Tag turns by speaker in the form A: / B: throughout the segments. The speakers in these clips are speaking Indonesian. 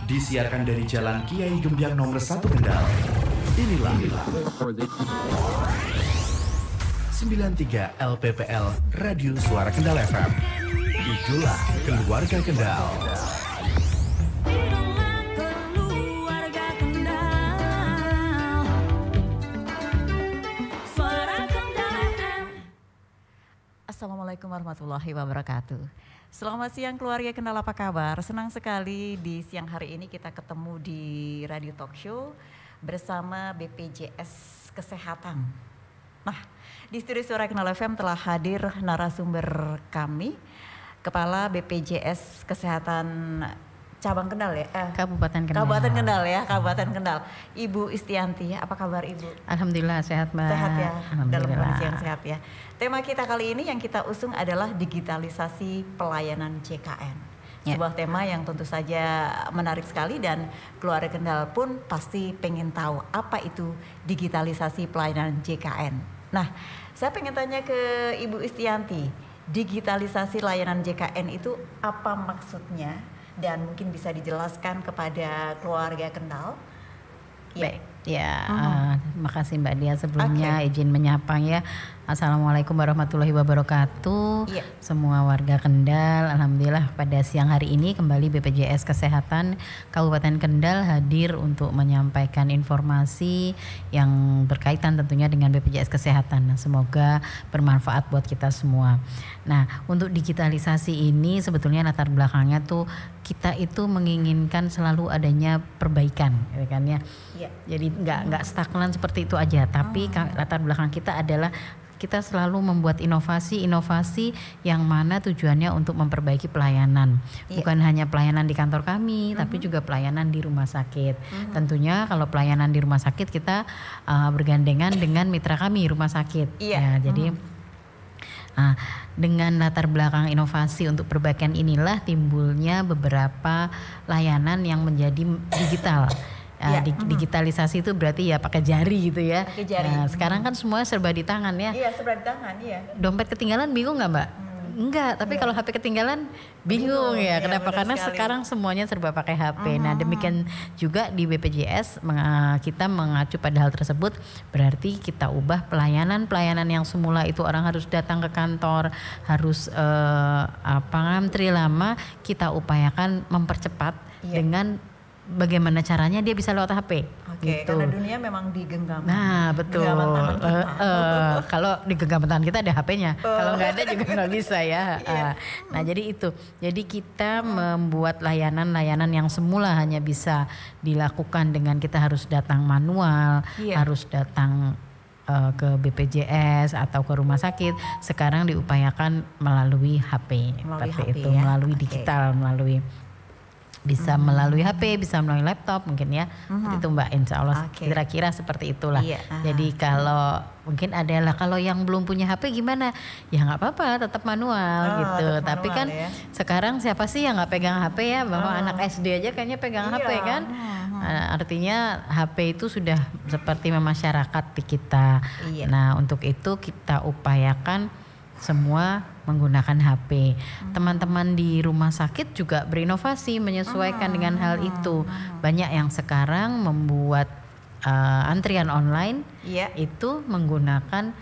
A: Disiarkan dari Jalan Kiai Gembyang nomor 1 Kendal. Inilah 93 LPPL Radio Suara Kendal FM. Idola Keluarga Kendal.
B: Assalamualaikum warahmatullahi wabarakatuh. Selamat siang keluarga Kendal, apa kabar? Senang sekali di siang hari ini kita ketemu di Radio Talk Show bersama BPJS Kesehatan. Nah, di studio Suara Kendal FM telah hadir narasumber kami, Kepala BPJS Kesehatan Cabang Kendal ya?
C: Kabupaten Kendal.
B: Kabupaten Kendal ya, Kabupaten Kendal. Ibu Istianti, apa kabar Ibu?
C: Alhamdulillah sehat Mbak.
B: Sehat ya, dalam
C: Alhamdulillah.
B: kondisi yang sehat ya. Tema kita kali ini yang kita usung adalah digitalisasi pelayanan JKN.
C: Ya.
B: Sebuah tema yang tentu saja menarik sekali dan keluarga Kendal pun pasti pengen tahu apa itu digitalisasi pelayanan JKN. Nah, saya pengen tanya ke Ibu Istianti, digitalisasi layanan JKN itu apa maksudnya? Dan mungkin bisa dijelaskan kepada keluarga Kendal.
C: Baik, ya, makasih Mbak Dia sebelumnya izin menyapa ya. Assalamualaikum warahmatullahi wabarakatuh.
B: Iya.
C: Semua warga Kendal, alhamdulillah pada siang hari ini kembali BPJS Kesehatan Kabupaten Kendal hadir untuk menyampaikan informasi yang berkaitan tentunya dengan BPJS Kesehatan. Nah, semoga bermanfaat buat kita semua. Nah, untuk digitalisasi ini sebetulnya latar belakangnya tuh kita itu menginginkan selalu adanya perbaikan, gitu kan ya.
B: Iya.
C: Jadi nggak stagnan seperti itu aja, tapi latar belakang kita adalah kita selalu membuat inovasi yang mana tujuannya untuk memperbaiki pelayanan. Bukan hanya pelayanan di kantor kami, tapi juga pelayanan di rumah sakit. Tentunya kalau pelayanan di rumah sakit kita bergandengan dengan mitra kami rumah sakit. Ya, jadi dengan latar belakang inovasi untuk perbaikan inilah timbulnya beberapa layanan yang menjadi digital. Digitalisasi itu berarti ya pakai jari gitu ya.
B: Pakai jari.
C: Nah, sekarang kan semua serba di tangan ya.
B: Iya, serba di tangan, iya.
C: Dompet ketinggalan bingung nggak Mbak? Enggak, tapi kalau HP ketinggalan bingung ya. Kenapa? Karena
B: sekali.
C: sekarang semuanya serba pakai HP. Nah, demikian juga di BPJS kita mengacu pada hal tersebut, berarti kita ubah pelayanan yang semula itu orang harus datang ke kantor, harus ngantri lama, kita upayakan mempercepat dengan bagaimana caranya dia bisa lewat HP.
B: Oke,
C: gitu.
B: karena dunia memang digenggam.
C: Nah, betul.
B: Genggaman tangan kita.
C: Kalau di genggaman tangan kita ada HP-nya. Kalau nggak ada juga nggak bisa ya. Nah, jadi itu. Jadi kita membuat layanan yang semula hanya bisa dilakukan dengan kita harus datang manual, harus datang ke BPJS atau ke rumah sakit, sekarang diupayakan melalui HP. Melalui digital, melalui bisa melalui HP, bisa melalui laptop mungkin ya. Itu Mbak, insya Allah kira-kira seperti itulah. Jadi kalau mungkin adalah kalau yang belum punya HP gimana? Ya nggak apa-apa, tetap manual gitu.
B: Tetap
C: tapi
B: manual,
C: kan
B: ya.
C: Sekarang siapa sih yang nggak pegang HP ya? Bahwa anak SD aja kayaknya pegang HP kan. Artinya HP itu sudah seperti masyarakat di kita. Nah, untuk itu kita upayakan semua menggunakan HP. Teman-teman di rumah sakit juga berinovasi menyesuaikan dengan hal itu. Banyak yang sekarang membuat antrian online itu menggunakan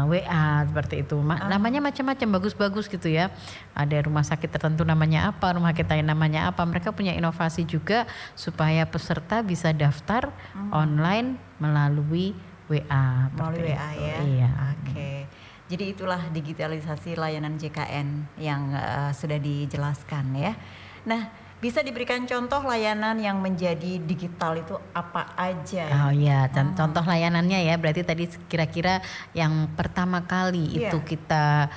C: WA seperti itu. Namanya macam-macam, bagus-bagus gitu ya. Ada rumah sakit tertentu namanya apa, rumah kita namanya apa. Mereka punya inovasi juga supaya peserta bisa daftar online melalui WA.
B: Melalui WA ya.
C: Iya.
B: Oke. Jadi itulah digitalisasi layanan JKN yang sudah dijelaskan ya. Nah, bisa diberikan contoh layanan yang menjadi digital itu apa aja?
C: Oh iya, contoh layanannya ya. Berarti tadi kira-kira yang pertama kali itu kita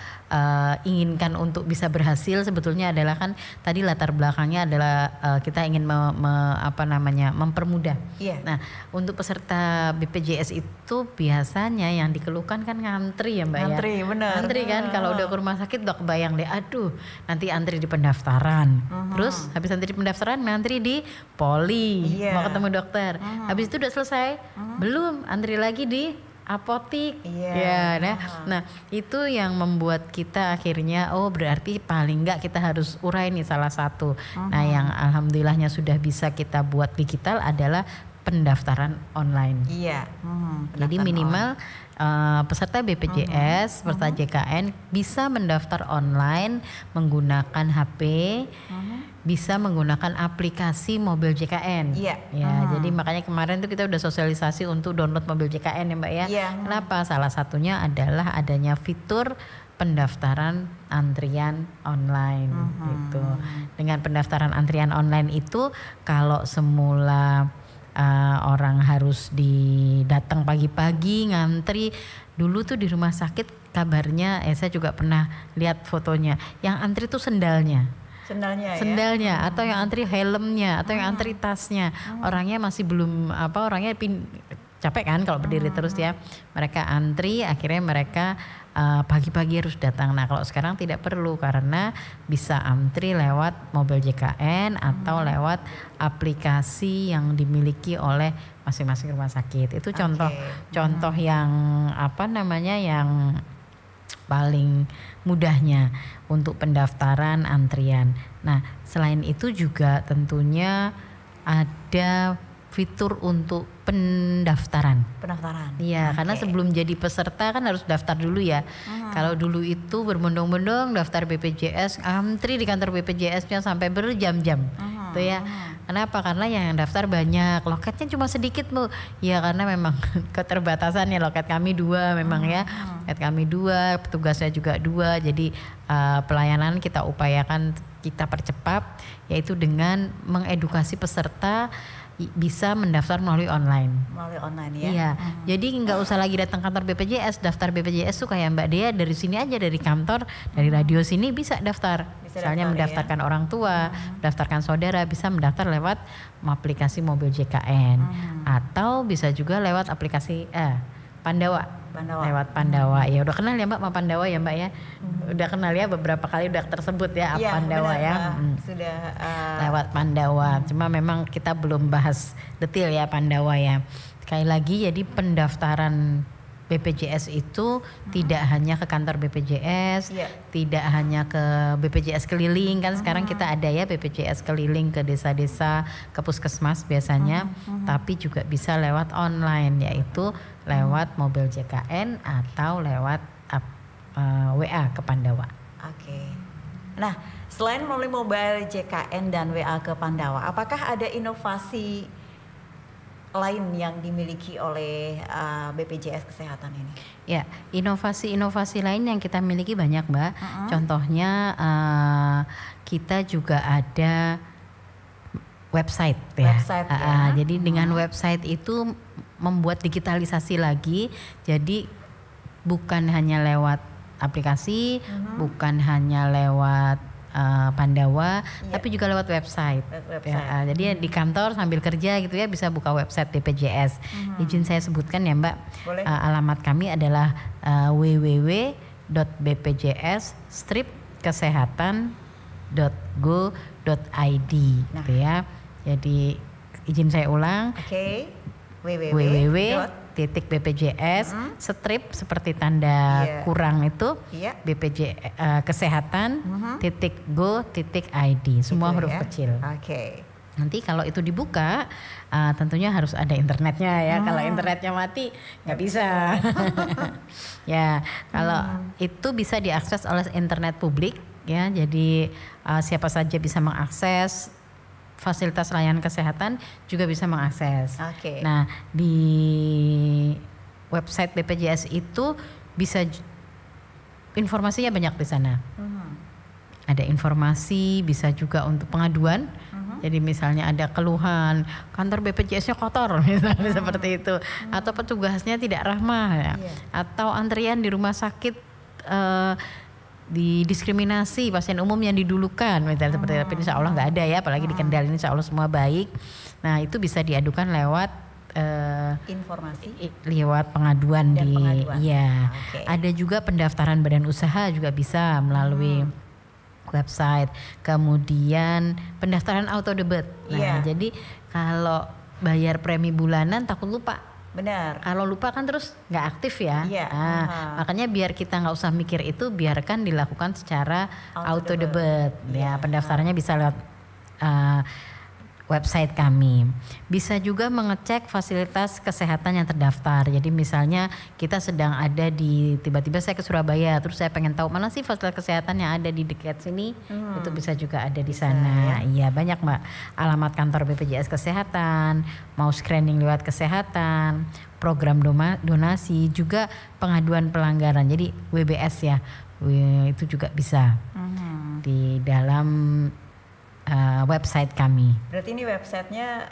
C: inginkan untuk bisa berhasil sebetulnya adalah kan tadi latar belakangnya adalah kita ingin mempermudah. Nah, untuk peserta BPJS itu biasanya yang dikeluhkan kan ngantri ya Mbak.
B: Ngantri, benar.
C: Ngantri kan kalau udah ke rumah sakit udah kebayang deh, aduh nanti antri di pendaftaran. Terus habis antri di pendaftaran ngantri di poli, mau ketemu dokter. Habis itu udah selesai, belum antri lagi di apotik. Ya, nah itu yang membuat kita akhirnya berarti paling enggak kita harus urai nih salah satu. Nah yang alhamdulillahnya sudah bisa kita buat digital adalah pendaftaran online. Jadi minimal peserta BPJS, peserta JKN bisa mendaftar online menggunakan HP, bisa menggunakan aplikasi mobil JKN. Jadi makanya kemarin tuh kita udah sosialisasi untuk download mobil JKN ya Mbak ya. Kenapa? Salah satunya adalah adanya fitur pendaftaran antrian online gitu. Dengan pendaftaran antrian online itu kalau semula orang harus datang pagi-pagi ngantri, dulu tuh di rumah sakit kabarnya saya juga pernah lihat fotonya yang antri tuh sendalnya atau yang antri helmnya atau yang antri tasnya. Orangnya masih belum capek kan kalau berdiri terus ya. Mereka antri, akhirnya mereka pagi-pagi harus datang. Nah kalau sekarang tidak perlu karena bisa antri lewat mobil JKN atau lewat aplikasi yang dimiliki oleh masing-masing rumah sakit. Itu contoh yang yang paling mudahnya untuk pendaftaran antrian. Nah selain itu juga tentunya ada fitur untuk pendaftaran. Iya, karena sebelum jadi peserta kan harus daftar dulu ya. Kalau dulu itu berbondong-bondong daftar BPJS, antri di kantor BPJS-nya sampai berjam-jam. Tuh ya. Kenapa? Karena yang daftar banyak, loketnya cuma sedikit Bu. Ya karena memang keterbatasan ya, loket kami 2 memang ya. Loket kami 2, petugasnya juga 2. Jadi pelayanan kita upayakan kita percepat, yaitu dengan mengedukasi peserta bisa mendaftar melalui online ya. Iya. Jadi nggak usah lagi datang kantor BPJS, daftar BPJS tuh kayak Mbak Dea dari sini aja, dari kantor, dari radio sini bisa daftar. Misalnya mendaftarkan orang tua, mendaftarkan saudara, bisa mendaftar lewat aplikasi mobil JKN atau bisa juga lewat aplikasi Pandawa. Lewat Pandawa. Ya udah kenal ya Mbak sama Pandawa ya Mbak ya. Udah kenal ya, beberapa kali udah tersebut ya Pandawa benar, ya.
B: Sudah
C: lewat Pandawa. Cuma memang kita belum bahas detail ya Pandawa ya. Sekali lagi jadi pendaftaran BPJS itu tidak hanya ke kantor BPJS, tidak hanya ke BPJS keliling kan sekarang kita ada ya BPJS keliling ke desa-desa, ke puskesmas biasanya, tapi juga bisa lewat online yaitu lewat mobil JKN atau lewat WA ke Pandawa.
B: Nah, selain melalui mobile JKN dan WA ke Pandawa, apakah ada inovasi lain yang dimiliki oleh BPJS Kesehatan ini?
C: Ya, inovasi-inovasi lain yang kita miliki banyak Mbak. Contohnya kita juga ada website ya. Jadi dengan website itu membuat digitalisasi lagi. Jadi bukan hanya lewat aplikasi, bukan hanya lewat Pandawa, tapi juga lewat website. Ya, jadi di kantor sambil kerja gitu ya bisa buka website BPJS. Izin saya sebutkan ya Mbak. Alamat kami adalah www.bpjs-kesehatan.go.id gitu ya. Jadi izin saya ulang. www.bpjs strip seperti tanda kurang itu bpjs-kesehatan.go.id semua huruf kecil. Nanti kalau itu dibuka tentunya harus ada internetnya ya. Kalau internetnya mati nggak bisa. Ya kalau itu bisa diakses oleh internet publik ya. Jadi siapa saja bisa mengakses. Fasilitas layanan kesehatan juga bisa mengakses. Nah di website BPJS itu bisa informasinya banyak di sana. Ada informasi, bisa juga untuk pengaduan. Jadi misalnya ada keluhan kantor BPJS-nya kotor misalnya seperti itu, atau petugasnya tidak ramah ya, atau antrian di rumah sakit didiskriminasi pasien umum yang didulukan misalnya seperti itu. Tapi insya Allah nggak ada ya, apalagi di Kendal ini insya Allah semua baik. Nah itu bisa diadukan lewat
B: informasi,
C: lewat pengaduan ada juga pendaftaran badan usaha juga bisa melalui website. Kemudian pendaftaran auto debit. Nah jadi kalau bayar premi bulanan takut lupa
B: Benar.
C: Kalau lupa kan terus nggak aktif ya.
B: Iya.
C: Makanya biar kita nggak usah mikir itu, biarkan dilakukan secara auto debit. Ya, pendaftarannya bisa lewat website kami. Bisa juga mengecek fasilitas kesehatan yang terdaftar. Jadi misalnya kita sedang ada di, tiba-tiba saya ke Surabaya, terus saya pengen tahu mana sih fasilitas kesehatan yang ada di dekat sini, itu bisa juga ada di sana. Iya, banyak Mbak. Alamat kantor BPJS Kesehatan, mau screening lewat kesehatan, program donasi, juga pengaduan pelanggaran. Jadi WBS ya, itu juga bisa di dalam website kami.
B: Berarti ini websitenya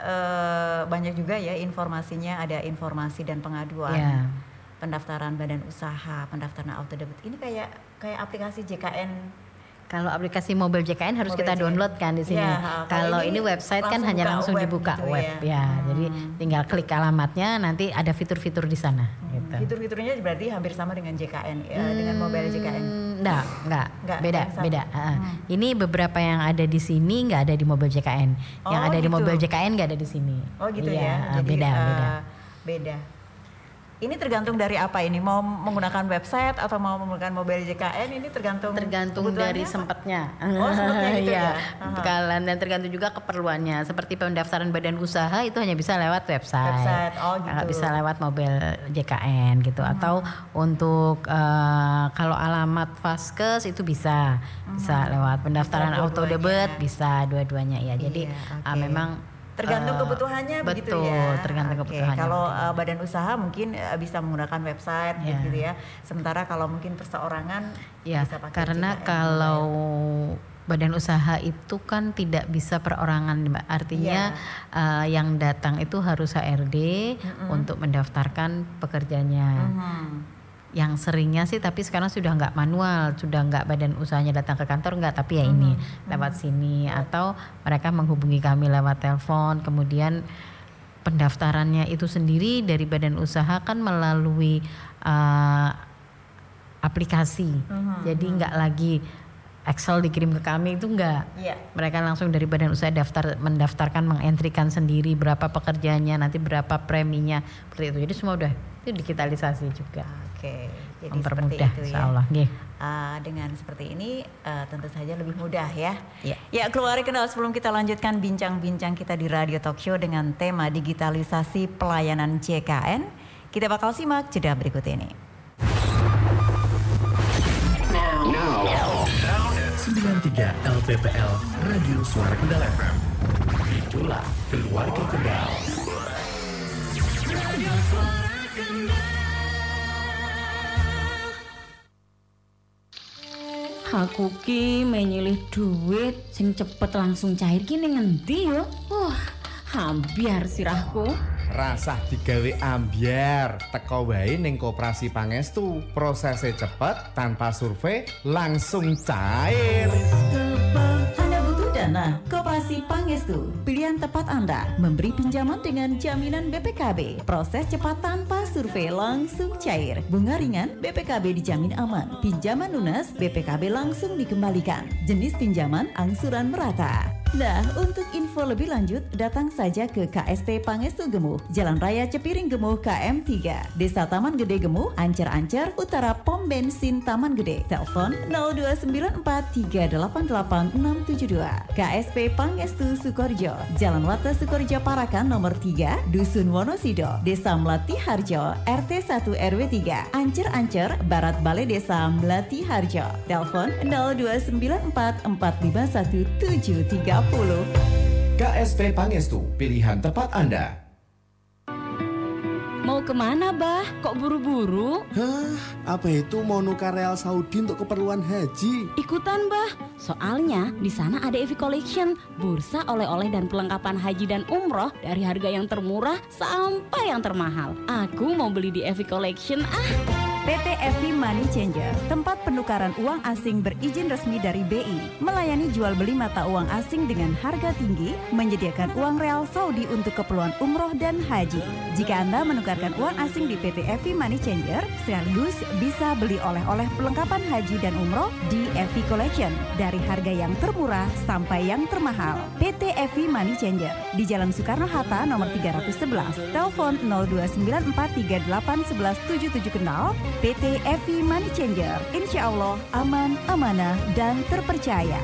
B: banyak juga ya informasinya, ada informasi dan pengaduan, pendaftaran badan usaha, pendaftaran auto debit. Ini kayak aplikasi JKN.
C: Kalau aplikasi mobil JKN harus kita download kan di sini. Kalau ini website kan hanya langsung dibuka
B: gitu
C: web ya. Jadi tinggal klik alamatnya, nanti ada fitur-fitur di sana. Gitu.
B: Fitur-fiturnya berarti hampir sama dengan JKN ya, dengan mobil JKN.
C: Enggak, beda. Ini beberapa yang ada di sini nggak ada di mobil JKN. Yang ada di mobil JKN nggak ada di sini.
B: Oh gitu ya. Jadi, beda. Ini tergantung dari apa ini? Mau menggunakan website atau mau menggunakan mobil JKN, ini tergantung
C: dari sempatnya.
B: Sempatnya gitu ya.
C: Bekalan, dan tergantung juga keperluannya. Seperti pendaftaran badan usaha itu hanya bisa lewat website.
B: Gitu.
C: Nggak bisa lewat mobil JKN gitu. Atau untuk kalau alamat Vaskes itu bisa lewat pendaftaran auto debit, bisa dua-duanya ya. Jadi memang
B: tergantung kebutuhannya begitu ya.
C: Betul, tergantung kebutuhannya.
B: Kalau badan usaha mungkin bisa menggunakan website gitu ya. Sementara kalau mungkin perseorangan bisa pakai
C: karena
B: JKN.
C: Kalau badan usaha itu kan tidak bisa perorangan, Mbak. Artinya yang datang itu harus HRD untuk mendaftarkan pekerjanya. Yang seringnya sih, tapi sekarang sudah nggak manual, sudah nggak badan usahanya datang ke kantor, nggak, tapi ya ini lewat sini, atau mereka menghubungi kami lewat telepon. Kemudian pendaftarannya itu sendiri dari badan usaha kan melalui aplikasi, jadi nggak lagi Excel dikirim ke kami, itu enggak. Mereka langsung dari badan usaha mendaftarkan, mengentrikan sendiri berapa pekerjaannya, nanti berapa preminya, seperti itu. Jadi semua udah itu digitalisasi juga.
B: Oke, jadi
C: mempermudah,
B: seperti itu
C: insyaallah.
B: Dengan seperti ini tentu saja lebih mudah ya. Ya, keluarga kenal, sebelum kita lanjutkan bincang-bincang kita di Radio Talk Show dengan tema digitalisasi pelayanan JKN, kita bakal simak jeda berikut ini.
A: 93 LPPL Radio Suara Kendal FM. Itulah keluarga Kendal. Radio Suara Kendal.
D: Aku ki menyilih duit sing cepet langsung cair ki ning ngendi yo? Ambyar sirahku.
E: Rasah digawe ambyar, teko wae ning Koperasi Pangestu. Prosesnya cepet, tanpa survei, langsung cair.
B: Anda butuh dana? Koperasi Pangestu, pilihan tepat Anda. Memberi pinjaman dengan jaminan BPKB. Proses cepat tanpa survei, langsung cair. Bunga ringan, BPKB dijamin aman. Pinjaman lunas, BPKB langsung dikembalikan. Jenis pinjaman angsuran merata. Nah, untuk info lebih lanjut, datang saja ke KSP Pangestu Gemuh, Jalan Raya Cepiring Gemuh KM 3, Desa Taman Gede Gemuh, Ancer-Ancer, Utara Pom Bensin Taman Gede. Telepon 02943888672. KSP Pangestu Sukorjo, Jalan Wata Sukorjo Parakan nomor 3, Dusun Wonosido, Desa Melati Harjo, RT 1 RW 3, Ancer-Ancer, Barat Balai Desa Melati Harjo. Telepon 029445173.
A: KSP Pangestu, pilihan tepat Anda.
D: Mau kemana, Bah? Kok buru-buru?
F: Apa itu mau nukar real Saudi untuk keperluan haji?
D: Ikutan, Bah. Soalnya di sana ada EV Collection, bursa oleh-oleh dan perlengkapan haji dan umroh dari harga yang termurah sampai yang termahal. Aku mau beli di EV Collection.
G: PT FI Money Changer, tempat penukaran uang asing berizin resmi dari BI, melayani jual beli mata uang asing dengan harga tinggi, menyediakan uang real Saudi untuk keperluan umroh dan haji. Jika Anda menukarkan uang asing di PT FI Money Changer, sekaligus bisa beli oleh-oleh perlengkapan haji dan umroh di FI Collection dari harga yang termurah sampai yang termahal. PT FI Money Changer di Jalan Soekarno-Hatta nomor 311, telepon 0294381177 kenal. PT FI Money Changer, insya Allah aman, amanah, dan terpercaya.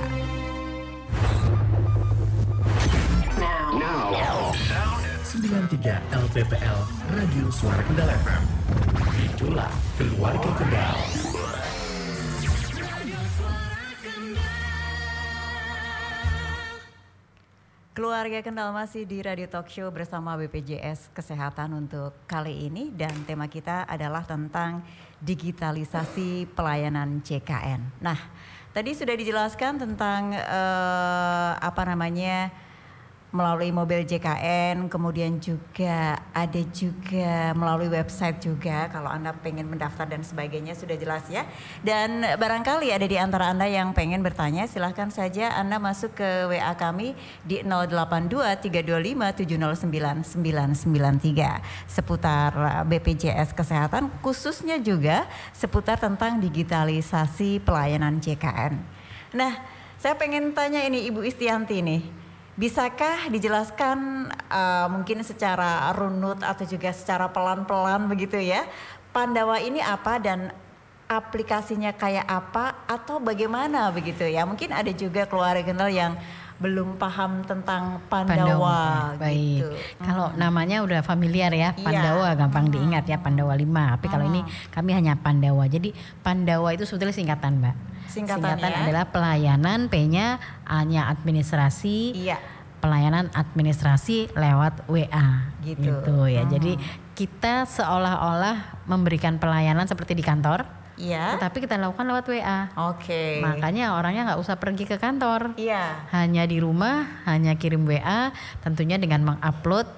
A: Now. 93 LPPL Radio Suara Kendal FM. Itulah keluarga Kendal.
B: Keluarga Kendal masih di Radio Talk Show bersama BPJS Kesehatan untuk kali ini, dan tema kita adalah tentang digitalisasi pelayanan JKN. Nah, tadi sudah dijelaskan tentang melalui mobil JKN, kemudian juga ada juga melalui website juga kalau Anda pengen mendaftar dan sebagainya, sudah jelas ya. Dan barangkali ada di antara Anda yang pengen bertanya, silahkan saja Anda masuk ke WA kami di 082-325-709-993 seputar BPJS Kesehatan, khususnya juga seputar tentang digitalisasi pelayanan JKN. Nah, saya pengen tanya ini Ibu Istianti nih. Bisakah dijelaskan mungkin secara runut atau juga secara pelan-pelan begitu ya, Pandawa ini apa dan aplikasinya kayak apa atau bagaimana begitu ya? Mungkin ada juga keluarga Kendal yang belum paham tentang Pandawa.
C: Baik.
B: Gitu.
C: Kalau namanya udah familiar ya, Pandawa gampang diingat ya, Pandawa 5. Tapi kalau ini kami hanya Pandawa. Jadi Pandawa itu sebetulnya singkatan, Mbak. Singkatan adalah pelayanan, P-nya, A-nya administrasi.
B: Iya.
C: Pelayanan administrasi lewat WA. Gitu ya. Jadi kita seolah-olah memberikan pelayanan seperti di kantor.
B: Iya.
C: Tetapi kita lakukan lewat WA.
B: Oke.
C: Makanya orangnya nggak usah pergi ke kantor.
B: Iya.
C: Hanya di rumah, hanya kirim WA, tentunya dengan mengupload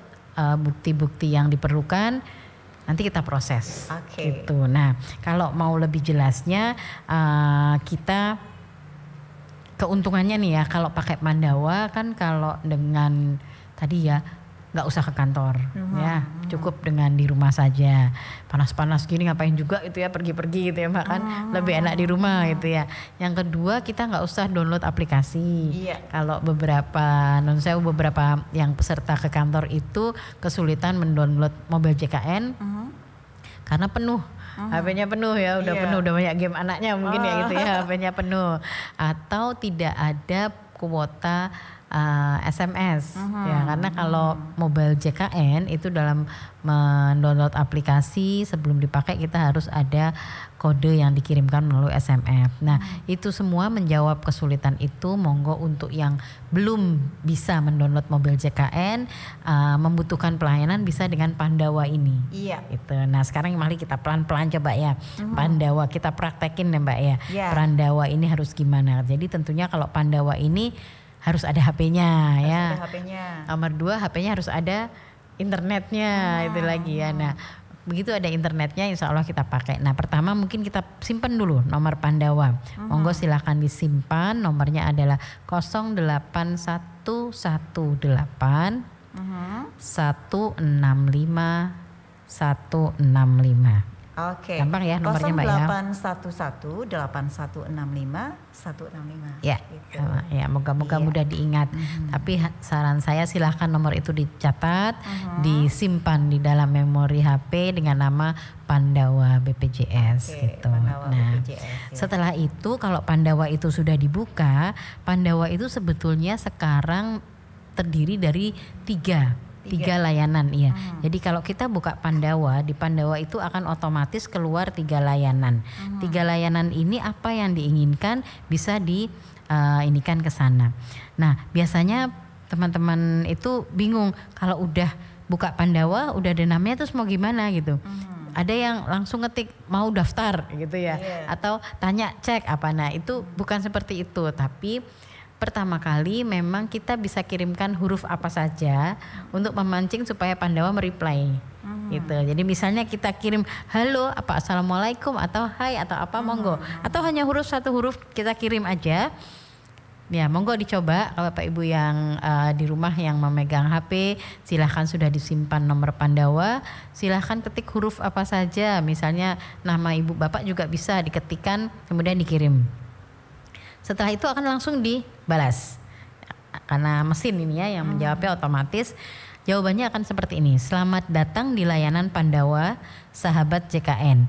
C: bukti-bukti yang diperlukan. Nanti kita proses.
B: Oke.
C: Gitu. Nah, kalau mau lebih jelasnya, kita keuntungannya nih ya, kalau pakai Pandawa kan kalau dengan tadi ya nggak usah ke kantor, ya cukup dengan di rumah saja. Panas-panas gini ngapain juga itu ya, pergi-pergi gitu ya, makan lebih enak di rumah gitu ya. Yang kedua, kita nggak usah download aplikasi.
B: Iya.
C: Kalau beberapa yang peserta ke kantor itu kesulitan mendownload mobil JKN karena penuh. HP-nya penuh ya, udah penuh, udah banyak game anaknya mungkin ya gitu ya, HP-nya penuh. Atau tidak ada kuota SMS ya, karena kalau mobile JKN itu dalam mendownload aplikasi sebelum dipakai kita harus ada kode yang dikirimkan melalui SMS. Nah, itu semua menjawab kesulitan itu. Monggo untuk yang belum bisa mendownload mobil JKN, membutuhkan pelayanan, bisa dengan Pandawa ini.
B: Iya.
C: Gitu. Nah, sekarang mari kita pelan-pelan coba ya. Pandawa kita praktekin ya Mbak ya.
B: Yeah.
C: Pandawa ini harus gimana? Jadi tentunya kalau Pandawa ini harus ada HP-nya ya.
B: Ada HP-nya.
C: Nomor 2, HP-nya harus ada internetnya, itu lagi ya. Nah, begitu ada internetnya insya Allah kita pakai. Nah, pertama mungkin kita simpan dulu nomor Pandawa. Monggo silahkan disimpan, nomornya adalah 08118 165 165.
B: Oke.
C: Gampang ya nomornya Mbak ya.
B: 0811-8165-165.
C: Ya,
B: gitu.
C: ya moga-moga mudah diingat. Tapi saran saya silahkan nomor itu dicatat, disimpan di dalam memori HP dengan nama Pandawa BPJS gitu.
B: Pandawa
C: Nah,
B: BPJS, ya.
C: Setelah itu kalau Pandawa itu sudah dibuka, Pandawa itu sebetulnya sekarang terdiri dari tiga layanan ya. Jadi kalau kita buka Pandawa, di Pandawa itu akan otomatis keluar 3 layanan. 3 layanan ini apa yang diinginkan bisa inikan ke sana. Nah, biasanya teman-teman itu bingung kalau udah buka Pandawa, udah ada namanya terus mau gimana gitu. Ada yang langsung ngetik mau daftar gitu ya, atau tanya cek apa. Nah, itu bukan seperti itu, tapi pertama kali memang kita bisa kirimkan huruf apa saja untuk memancing supaya Pandawa mereply. gitu. Jadi misalnya kita kirim halo, apa assalamualaikum atau hai atau apa monggo, atau hanya satu huruf kita kirim aja. Ya monggo dicoba kalau Bapak Ibu yang di rumah yang memegang HP, silahkan sudah disimpan nomor Pandawa, silahkan ketik huruf apa saja, misalnya nama ibu bapak juga bisa diketikkan kemudian dikirim. Setelah itu akan langsung dibalas karena mesin ini ya yang menjawabnya otomatis. Jawabannya akan seperti ini: selamat datang di layanan Pandawa, sahabat JKN.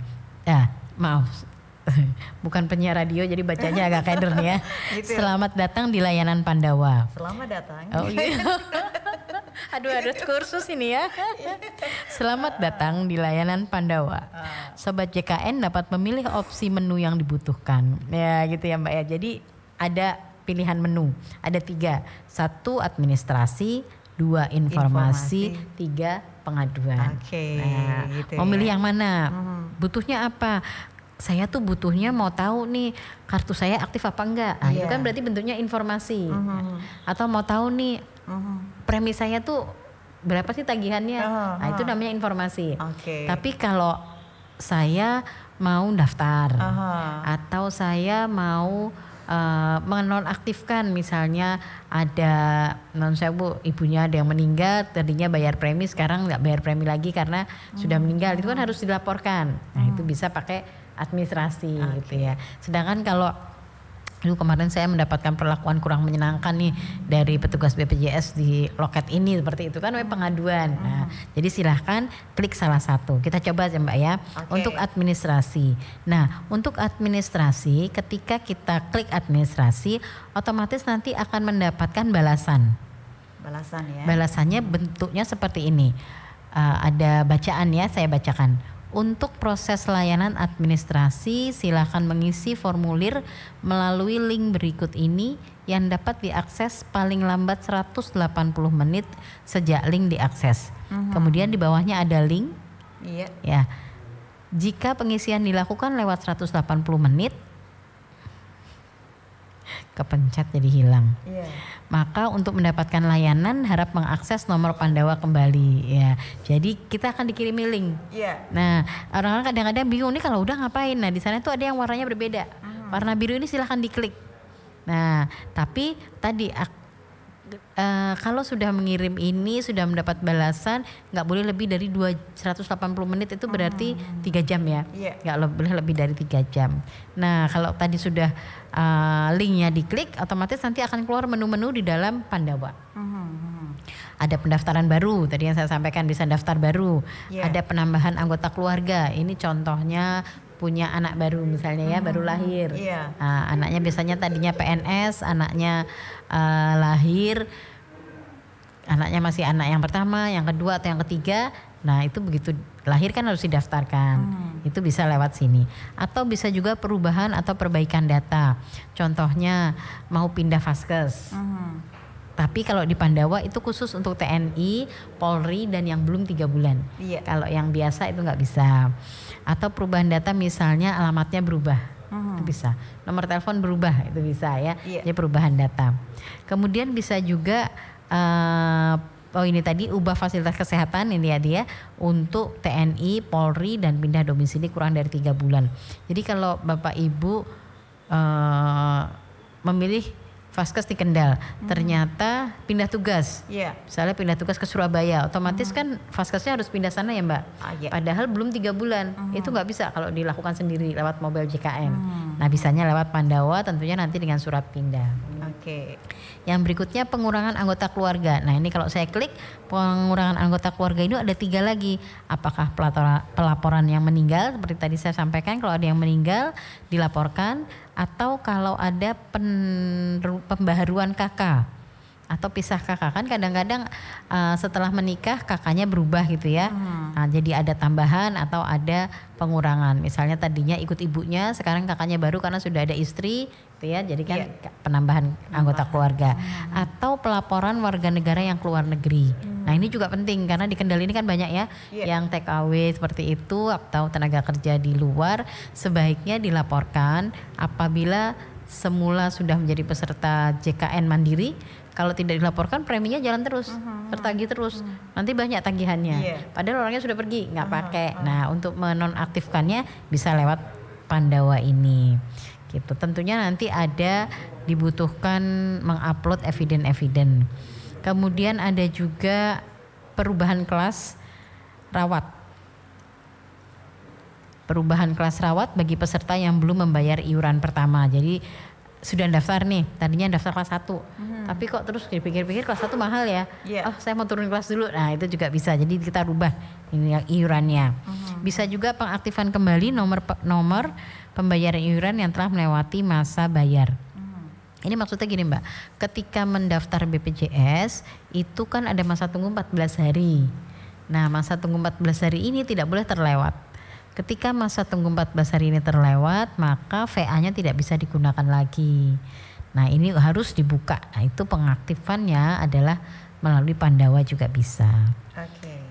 C: Maaf. Bukan penyiar radio jadi bacanya agak keder nih ya. Gitu. Selamat datang di layanan Pandawa.
B: Selamat datang.
C: Oh iya. Aduh ada kursus ini ya. Selamat datang di layanan Pandawa. Sobat JKN dapat memilih opsi menu yang dibutuhkan. Ya gitu ya Mbak ya. Jadi ada pilihan menu. Ada 3. 1 administrasi, 2 informasi, 3 pengaduan.
B: Oke.
C: Nah,
B: gitu
C: mau milih
B: ya.
C: yang mana? Butuhnya apa? Saya tuh butuhnya mau tahu nih kartu saya aktif apa enggak. Itu kan berarti bentuknya informasi. Atau mau tahu nih premi saya tuh berapa sih tagihannya. Nah itu namanya informasi. Tapi kalau saya mau daftar atau saya mau menonaktifkan, misalnya ada ibunya ada yang meninggal, tadinya bayar premi sekarang nggak bayar premi lagi karena sudah meninggal, itu kan harus dilaporkan. Nah itu bisa pakai administrasi gitu ya. Sedangkan kalau kemarin saya mendapatkan perlakuan kurang menyenangkan nih dari petugas BPJS di loket ini seperti itu kan pengaduan. Nah, jadi silahkan klik salah satu. Kita coba ya Mbak ya. Untuk administrasi. Nah, untuk administrasi ketika kita klik administrasi otomatis nanti akan mendapatkan balasan.
B: Balasan ya.
C: Balasannya bentuknya seperti ini. Ada bacaan ya, saya bacakan. Untuk proses layanan administrasi, silakan mengisi formulir melalui link berikut ini yang dapat diakses paling lambat 180 menit sejak link diakses. Kemudian di bawahnya ada link.
B: Iya.
C: Ya. Jika pengisian dilakukan lewat 180 menit, kepencet jadi hilang. Maka untuk mendapatkan layanan harap mengakses nomor Pandawa kembali ya. Jadi kita akan dikirimi link. Nah, orang-orang kadang-kadang bingung nih kalau udah ngapain. Nah, di sana tuh ada yang warnanya berbeda. Warna biru ini silahkan diklik. Nah, tapi tadi kalau sudah mengirim ini sudah mendapat balasan nggak boleh lebih dari 180 menit, itu berarti 3 jam ya. Nggak boleh lebih dari 3 jam. Nah kalau tadi sudah linknya diklik otomatis nanti akan keluar menu-menu di dalam Pandawa. Ada pendaftaran baru, tadi yang saya sampaikan bisa daftar baru. Ada penambahan anggota keluarga, ini contohnya punya anak baru misalnya ya, baru lahir. Anaknya biasanya tadinya PNS, anaknya lahir, anaknya masih anak yang pertama, yang kedua atau yang ketiga. Nah itu begitu lahir kan harus didaftarkan. Itu bisa lewat sini. Atau bisa juga perubahan atau perbaikan data. Contohnya mau pindah vaskes. Tapi kalau di Pandawa itu khusus untuk TNI, Polri dan yang belum 3 bulan. Kalau yang biasa itu nggak bisa. Atau perubahan data misalnya alamatnya berubah, itu bisa. Nomor telepon berubah, itu bisa ya. Jadi perubahan data. Kemudian bisa juga ini tadi ubah fasilitas kesehatan ini ya dia untuk TNI, Polri dan pindah domisili kurang dari 3 bulan. Jadi kalau Bapak Ibu memilih vaskes di Kendal, ternyata pindah tugas. Misalnya pindah tugas ke Surabaya, otomatis kan vaskesnya harus pindah sana ya Mbak. Padahal belum 3 bulan, itu nggak bisa kalau dilakukan sendiri lewat mobil JKN. Nah bisanya lewat Pandawa, tentunya nanti dengan surat pindah. Yang berikutnya pengurangan anggota keluarga. Nah ini kalau saya klik pengurangan anggota keluarga ini ada 3 lagi. Apakah pelaporan yang meninggal seperti tadi saya sampaikan, kalau ada yang meninggal dilaporkan, atau kalau ada pembaharuan kakak atau pisah kakak, kan kadang-kadang setelah menikah kakaknya berubah gitu ya. Nah, jadi ada tambahan atau ada pengurangan. Misalnya tadinya ikut ibunya, sekarang kakaknya baru karena sudah ada istri gitu ya. Jadi kan penambahan anggota keluarga. Atau pelaporan warga negara yang keluar negeri. Nah ini juga penting karena di Kendal ini kan banyak ya yang TKW seperti itu atau tenaga kerja di luar, sebaiknya dilaporkan apabila semula sudah menjadi peserta JKN Mandiri. Kalau tidak dilaporkan preminya jalan terus. tertagih terus. Nanti banyak tagihannya. Padahal orangnya sudah pergi, nggak pakai. Nah, untuk menonaktifkannya bisa lewat Pandawa ini. Gitu. Tentunya nanti ada dibutuhkan mengupload eviden. Kemudian ada juga perubahan kelas rawat. Perubahan kelas rawat bagi peserta yang belum membayar iuran pertama. Jadi sudah daftar nih, tadinya daftar kelas 1. Tapi kok terus dipikir-pikir kelas 1 mahal ya. Saya mau turun kelas dulu. Nah, itu juga bisa. Jadi kita rubah ini yang iurannya. Bisa juga pengaktifan kembali nomor pembayaran iuran yang telah melewati masa bayar. Ini maksudnya gini Mbak, ketika mendaftar BPJS itu kan ada masa tunggu 14 hari. Nah, masa tunggu 14 hari ini tidak boleh terlewat. Ketika masa tunggu 14 hari ini terlewat, maka VA-nya tidak bisa digunakan lagi. Nah, ini harus dibuka. Nah, itu pengaktifannya adalah melalui Pandawa juga bisa.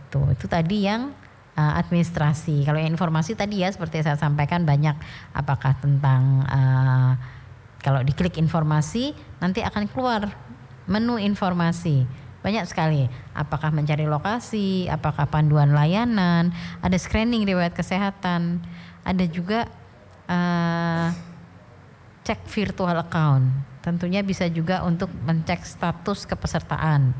C: Itu tadi yang administrasi. Kalau yang informasi tadi ya seperti saya sampaikan banyak, apakah tentang kalau diklik informasi nanti akan keluar menu informasi. Banyak sekali, apakah mencari lokasi, apakah panduan layanan, ada screening riwayat kesehatan, ada juga cek virtual account. Tentunya bisa juga untuk mencek status kepesertaan,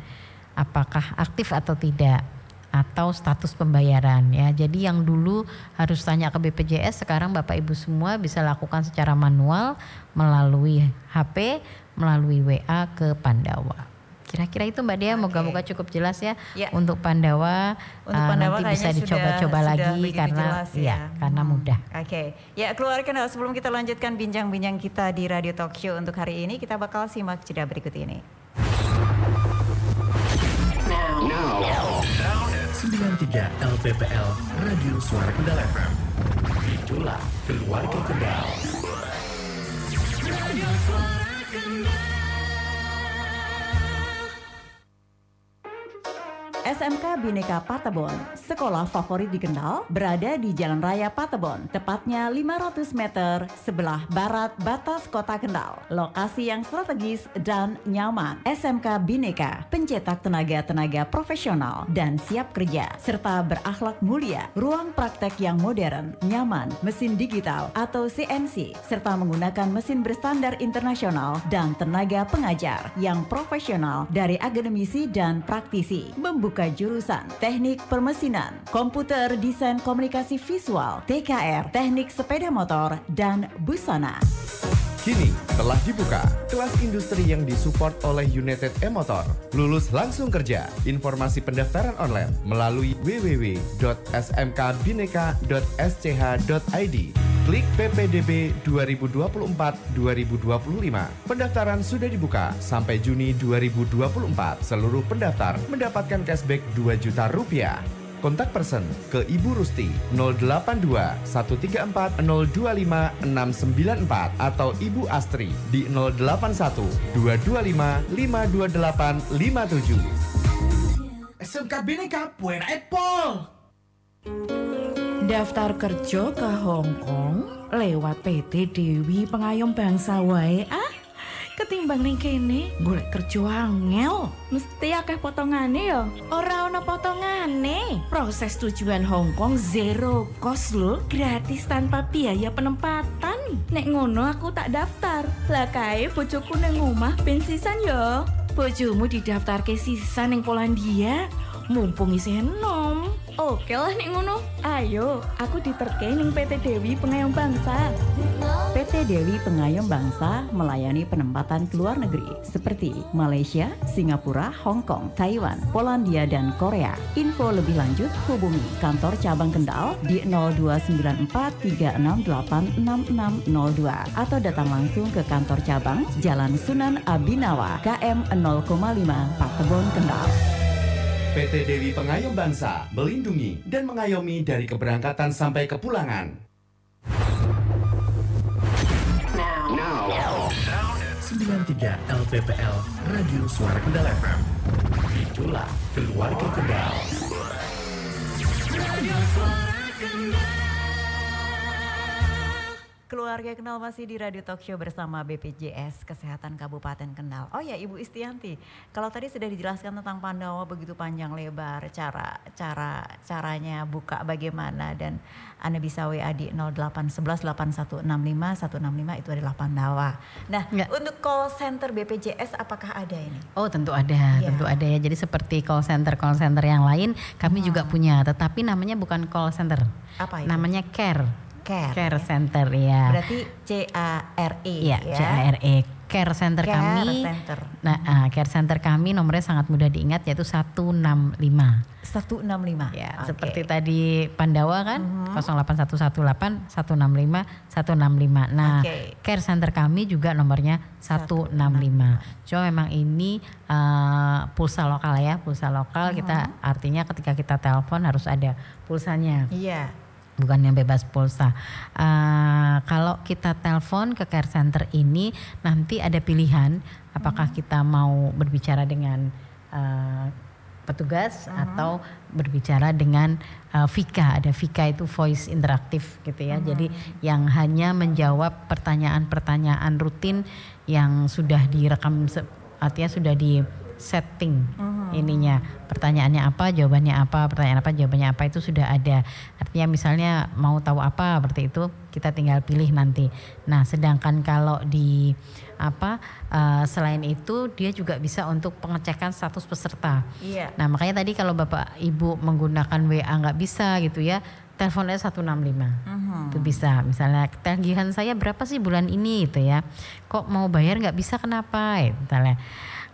C: apakah aktif atau tidak, atau status pembayaran ya. Jadi yang dulu harus tanya ke BPJS, sekarang Bapak Ibu semua bisa lakukan secara manual melalui HP, melalui WA ke Pandawa. Kira-kira itu Mbak Dia, moga-moga cukup jelas ya. Untuk Pandawa. Untuk Pandawa nanti bisa dicoba-coba lagi karena karena mudah.
B: Ya keluarga Kendal, sebelum kita lanjutkan bincang-bincang kita di Radio Talk Show untuk hari ini, kita bakal simak jeda berikut ini.
A: Now. 93 LPPL Radio Suara Kendal FM. Itulah keluarga Kendal. Radio Suara Kendal.
G: SMK Bhinneka Patabon, sekolah favorit di Kendal, berada di Jalan Raya Patabon, tepatnya 500 meter sebelah barat batas kota Kendal. Lokasi yang strategis dan nyaman. SMK Bhinneka, pencetak tenaga-tenaga profesional dan siap kerja, serta berakhlak mulia. Ruang praktek yang modern, nyaman, mesin digital atau CNC, serta menggunakan mesin berstandar internasional dan tenaga pengajar yang profesional dari akademisi dan praktisi. Membuka jurusan teknik permesinan, komputer desain komunikasi visual, TKR, teknik sepeda motor, dan busana.
E: Kini telah dibuka kelas industri yang disupport oleh United E-Motor. Lulus langsung kerja. Informasi pendaftaran online melalui www.smkbhinneka.sch.id. Klik PPDB 2024-2025. Pendaftaran sudah dibuka sampai Juni 2024. Seluruh pendaftar mendapatkan cashback Rp2 juta. Kontak person ke Ibu Rusti 082 134 025 694 atau Ibu Astri di 081 225 528 57.
A: SMK Bhinneka Buena Apple.
H: Daftar kerja ke Hong Kong lewat PT Dewi Pengayom Bangsa wae ketimbang ning kene golek kerja angel.
D: Mesti akeh potongane ya?
H: Ora ana potongane. Proses tujuan Hong Kong zero cost lho, gratis tanpa biaya penempatan.
D: Nek ngono aku tak daftar. Lah kae bojoku ning omah ben sisan ya.
H: Bojomu didaftarke sisan ning Polandia. Mumpung isih enom.
D: Oke lah nek ngono. Ayo, aku diterke ning PT Dewi Pengayom Bangsa.
G: PT Dewi Pengayom Bangsa melayani penempatan ke luar negeri seperti Malaysia, Singapura, Hong Kong, Taiwan, Polandia, dan Korea. Info lebih lanjut hubungi kantor cabang Kendal di 0294368662 atau datang langsung ke kantor cabang Jalan Sunan Abinawa KM 0,5 Patabon Kendal.
A: PT Dewi Pengayom Bangsa melindungi dan mengayomi dari keberangkatan sampai kepulangan. Now. 93 LPPL Radio Suara Kendal FM. Itulah keluarga Kendal. Radio Suara Kendal.
B: Keluarga Kenal masih di Radio Talk Show bersama BPJS Kesehatan Kabupaten Kendal. Oh ya Ibu Istianti, kalau tadi sudah dijelaskan tentang Pandawa begitu panjang lebar, caranya buka bagaimana, dan Anda bisa WA di 0811 8165 165 itu adalah Pandawa. Nah, untuk call center BPJS apakah ada ini?
C: Oh tentu ada, tentu ada ya. Jadi seperti call center yang lain kami juga punya, tetapi namanya bukan call center.
B: Apa itu?
C: Namanya Care Center ya.
B: Berarti CARE
C: ya. CARE. Care Center kami. Nah, Care Center kami nomornya sangat mudah diingat, yaitu 165.
B: 165.
C: Ya, seperti tadi Pandawa kan 08118 165 165. Nah, Care Center kami juga nomornya 165. Cuma memang ini pulsa lokal ya, pulsa lokal. Kita artinya ketika kita telepon harus ada pulsanya.
B: Iya.
C: Bukan yang bebas pulsa. Kalau kita telepon ke Care Center ini nanti ada pilihan apakah kita mau berbicara dengan petugas atau berbicara dengan Vika. Ada Vika itu voice interaktif gitu ya. Jadi yang hanya menjawab pertanyaan-pertanyaan rutin yang sudah direkam, artinya sudah di setting ininya, pertanyaannya apa, jawabannya apa, pertanyaan apa, jawabannya apa, itu sudah ada. Artinya misalnya mau tahu apa seperti itu, kita tinggal pilih nanti. Nah, sedangkan kalau di selain itu dia juga bisa untuk pengecekan status peserta.
B: Iya.
C: Nah, makanya tadi kalau Bapak Ibu menggunakan WA nggak bisa gitu ya, teleponnya 165. Itu bisa. Misalnya tagihan saya berapa sih bulan ini gitu ya. Kok mau bayar nggak bisa, kenapa? Misalnya.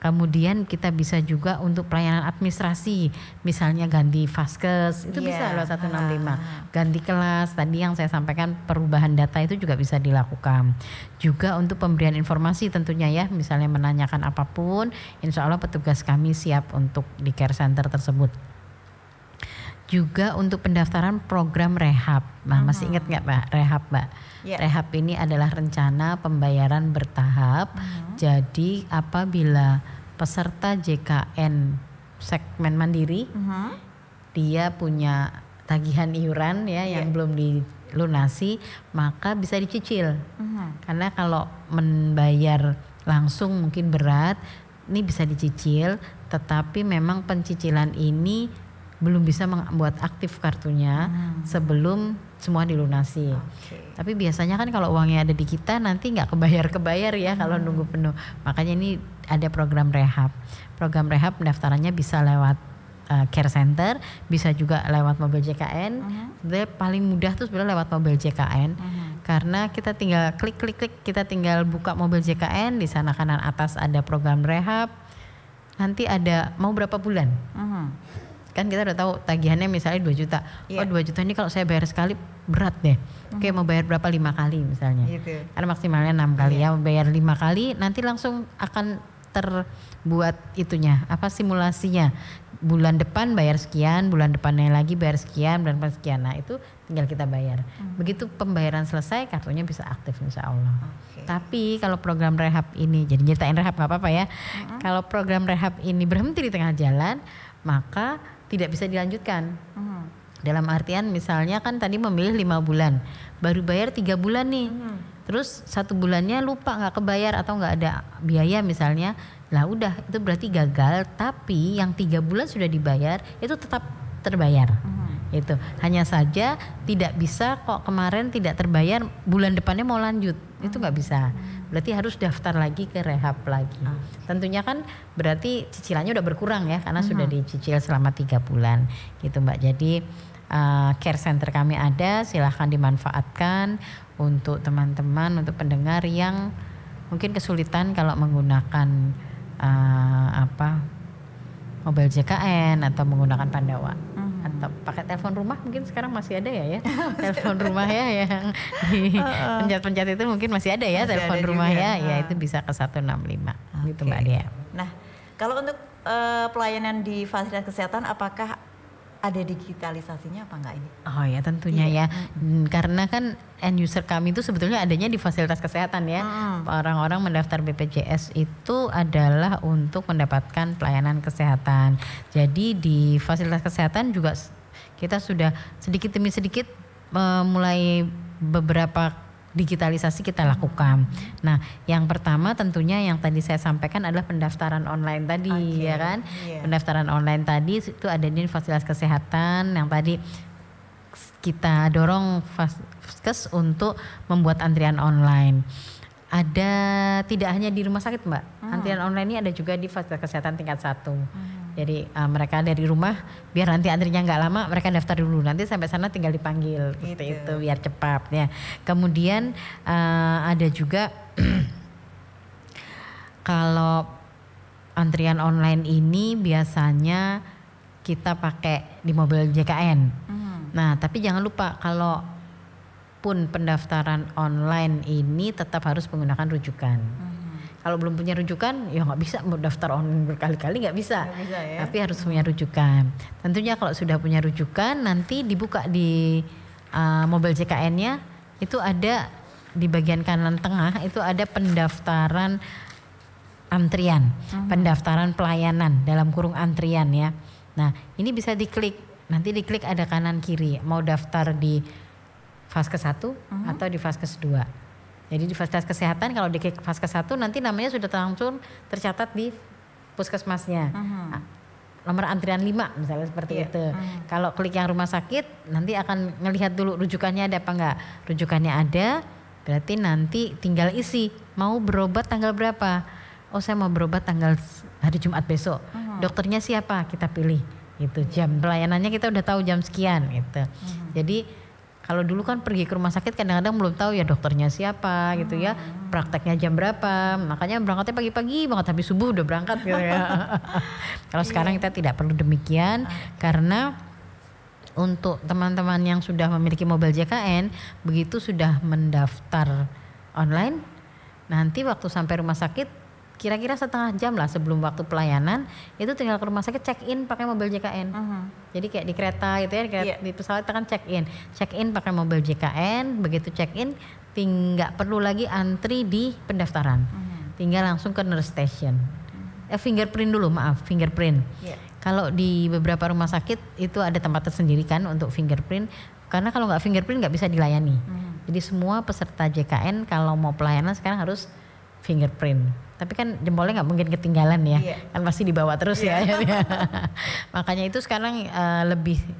C: Kemudian kita bisa juga untuk pelayanan administrasi, misalnya ganti vaskes, itu bisa lewat 165. Ganti kelas, tadi yang saya sampaikan perubahan data itu juga bisa dilakukan. Juga untuk pemberian informasi tentunya ya, misalnya menanyakan apapun, insya Allah petugas kami siap untuk di care center tersebut. Juga untuk pendaftaran program rehab. Nah, masih ingat nggak Mbak rehab Mbak? Rehab ini adalah rencana pembayaran bertahap. Jadi apabila peserta JKN segmen mandiri, dia punya tagihan iuran ya yang belum dilunasi, maka bisa dicicil. Karena kalau membayar langsung mungkin berat, ini bisa dicicil. Tetapi memang pencicilan ini belum bisa membuat aktif kartunya sebelum semua dilunasi. Tapi biasanya kan kalau uangnya ada di kita nanti nggak kebayar ya kalau nunggu penuh. Makanya ini ada program rehab. Program rehab pendaftarannya bisa lewat care center, bisa juga lewat mobil JKN. Sebenarnya paling mudah tuh sebenarnya lewat mobil JKN. Karena kita tinggal klik, kita tinggal buka mobil JKN, di sana kanan atas ada program rehab. Nanti ada mau berapa bulan. Kan kita udah tahu tagihannya misalnya 2 juta. Oh 2 juta ini kalau saya bayar sekali berat deh. Oke, mau bayar berapa 5 kali misalnya. Karena maksimalnya 6 kali ya. Bayar 5 kali nanti langsung akan terbuat itunya, simulasinya. Bulan depan bayar sekian, bulan depannya lagi bayar sekian, bulan depan sekian. Nah itu tinggal kita bayar. Begitu pembayaran selesai kartunya bisa aktif insya Allah. Tapi kalau program rehab ini, jadi nyeritain rehab gak apa-apa ya. Kalau program rehab ini berhenti di tengah jalan, maka tidak bisa dilanjutkan. Dalam artian misalnya kan tadi memilih 5 bulan, baru bayar 3 bulan nih. Terus 1 bulannya lupa nggak kebayar atau nggak ada biaya misalnya, lah udah itu berarti gagal. Tapi yang 3 bulan sudah dibayar itu tetap terbayar. Itu hanya saja tidak bisa kok kemarin tidak terbayar, bulan depannya mau lanjut, itu nggak bisa. Berarti harus daftar lagi ke rehab lagi. Tentunya kan berarti cicilannya udah berkurang ya, karena sudah dicicil selama 3 bulan gitu Mbak. Jadi care center kami ada, silahkan dimanfaatkan untuk teman-teman, untuk pendengar yang mungkin kesulitan kalau menggunakan mobil JKN atau menggunakan Pandawa. Atau pakai telepon rumah mungkin sekarang masih ada ya telepon rumah ya yang di pencet-pencet itu mungkin masih ada ya, masih telepon rumah juga. Ya itu bisa ke 165 gitu Mbak Dea.
B: Nah kalau untuk pelayanan di fasilitas kesehatan apakah ada digitalisasinya apa enggak ini?
C: Oh ya tentunya ya. Karena kan end user kami itu sebetulnya adanya di fasilitas kesehatan ya. Orang-orang mendaftar BPJS itu adalah untuk mendapatkan pelayanan kesehatan. Jadi di fasilitas kesehatan juga kita sudah sedikit demi sedikit mulai beberapa digitalisasi kita lakukan. Nah, yang pertama tentunya yang tadi saya sampaikan adalah pendaftaran online tadi, ya kan? Pendaftaran online tadi itu ada di fasilitas kesehatan yang tadi kita dorong Vaskes untuk membuat antrian online. Ada tidak hanya di rumah sakit, Mbak. Antrian online ini ada juga di fasilitas kesehatan tingkat 1. Jadi mereka dari rumah biar nanti antrinya nggak lama, mereka daftar dulu. Nanti sampai sana tinggal dipanggil seperti itu biar cepat ya. Kemudian ada juga kalau antrian online ini biasanya kita pakai di mobil JKN. Nah, tapi jangan lupa kalau pun pendaftaran online ini tetap harus menggunakan rujukan. Kalau belum punya rujukan, ya nggak bisa mau daftar online berkali-kali, nggak bisa. Ya? Tapi harus punya rujukan. Tentunya kalau sudah punya rujukan, nanti dibuka di mobil JKN-nya itu ada di bagian kanan tengah itu ada pendaftaran antrian, pendaftaran pelayanan dalam kurung antrian ya. Nah, ini bisa diklik. Nanti diklik ada kanan kiri. Mau daftar di Vaskes 1 atau di Vaskes 2. Jadi di fasilitas kesehatan kalau di Vaskes 1 nanti namanya sudah langsung tercatat di puskesmasnya. Nomor antrian 5 misalnya seperti itu. Kalau klik yang rumah sakit nanti akan ngelihat dulu rujukannya ada apa enggak. Rujukannya ada, berarti nanti tinggal isi mau berobat tanggal berapa. Oh, saya mau berobat tanggal hari Jumat besok. Dokternya siapa? Kita pilih. Gitu. Jam pelayanannya kita udah tahu jam sekian gitu. Jadi kalau dulu kan pergi ke rumah sakit kadang-kadang belum tahu ya dokternya siapa gitu ya, prakteknya jam berapa, makanya berangkatnya pagi-pagi banget habis subuh udah berangkat gitu ya. Kalau sekarang kita tidak perlu demikian karena untuk teman-teman yang sudah memiliki mobil JKN begitu sudah mendaftar online, nanti waktu sampai rumah sakit kira-kira setengah jam lah sebelum waktu pelayanan itu tinggal ke rumah sakit check in pakai mobil JKN. Jadi kayak di kereta gitu ya, di pesawat kita kan check in pakai mobil JKN. Begitu check in nggak perlu lagi antri di pendaftaran, tinggal langsung ke nurse station. Fingerprint dulu, fingerprint. Kalau di beberapa rumah sakit itu ada tempat tersendiri kan untuk fingerprint, karena kalau nggak fingerprint nggak bisa dilayani. Jadi semua peserta JKN kalau mau pelayanan sekarang harus fingerprint. Tapi kan jempolnya nggak mungkin ketinggalan ya, kan pasti dibawa terus ya. Makanya itu sekarang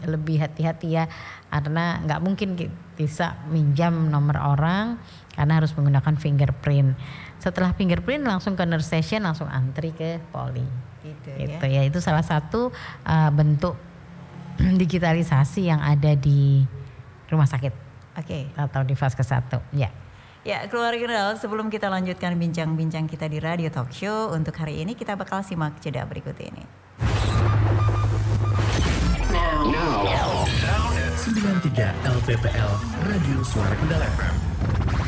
C: lebih hati-hati ya, karena nggak mungkin bisa minjam nomor orang karena harus menggunakan fingerprint. Setelah fingerprint langsung ke nurse station, langsung antri ke poli. Gitu ya. Itu salah satu bentuk digitalisasi yang ada di rumah sakit. Atau di Vaskes 1.
B: Ya, keluarga kenal, sebelum kita lanjutkan bincang-bincang kita di Radio Talk Show, untuk hari ini kita bakal simak jeda berikut ini.
I: Now. 93 LPPL Radio Suara Kendal FM.